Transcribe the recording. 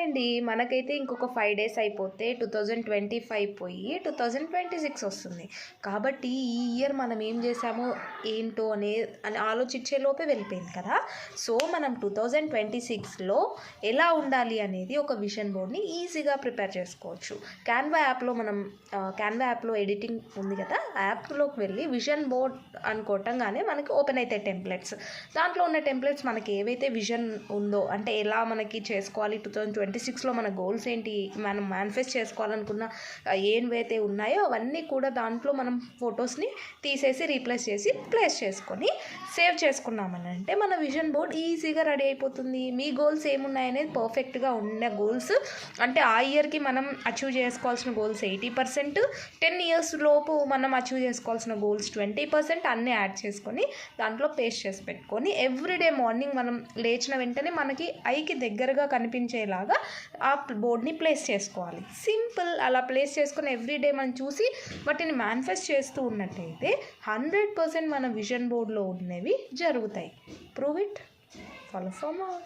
అండి. మనకైతే ఇంకొక 5 డేస్ అయిపోతే 2025 పోయి 2026 వస్తుంది. కాబట్టి ఈ ఇయర్ మనం ఏం చేసామో ఏంటో అని ఆలోచించే లోపే వెళ్ళిపోయింది కదా! సో, మనం 2026లో ఎలా ఉండాలి అనేది ఒక విజన్ బోర్డ్‌ని ఈజీగా ప్రిపేర్ చేసుకోవచ్చు. క్యాన్వా యాప్‌లో ఎడిటింగ్ ఉంది కదా! ఆ యాప్‌లోకి వెళ్ళి విజన్ బోర్డ్ అని కొట్టంగానే మనకి ఓపెన్ అవుతాయి టెంప్లెట్స్. దాంట్లో ఉన్న టెంప్లెట్స్ మనకి ఏవైతే విజన్ ఉందో, అంటే ఎలా మనకి చేసుకోవాలి 2026లో మన గోల్స్ ఏంటి, మనం మేనిఫెస్ట్ చేసుకోవాలనుకున్న ఏవైతే ఉన్నాయో అవన్నీ కూడా దాంట్లో మనం ఫొటోస్ని తీసేసి రీప్లేస్ చేసి ప్లేస్ చేసుకొని సేవ్ చేసుకున్నామని అంటే మన విజన్ బోర్డ్ ఈజీగా రెడీ అయిపోతుంది. మీ గోల్స్ ఏమున్నాయనేది పర్ఫెక్ట్గా ఉన్న గోల్స్, అంటే ఆ ఇయర్కి మనం అచీవ్ చేసుకోవాల్సిన గోల్స్ 80%, 10 ఇయర్స్ లోపు మనం అచీవ్ చేసుకోవాల్సిన గోల్స్ 20% అన్నీ యాడ్ చేసుకొని దాంట్లో పేస్ట్ చేసి పెట్టుకొని ఎవ్రీడే మార్నింగ్ మనం లేచిన వెంటనే మనకి ఐకి దగ్గరగా కనిపించేలాగా ఆ బోర్డ్ని ప్లేస్ చేసుకోవాలి. సింపుల్. అలా ప్లేస్ చేసుకొని ఎవ్రీడే మనం చూసి వాటిని మేనిఫెస్ట్ చేస్తూ ఉన్నట్టయితే 100% మన విజన్ బోర్డ్లో ఉన్నవి జరుగుతాయి. Prove it. Follow for more.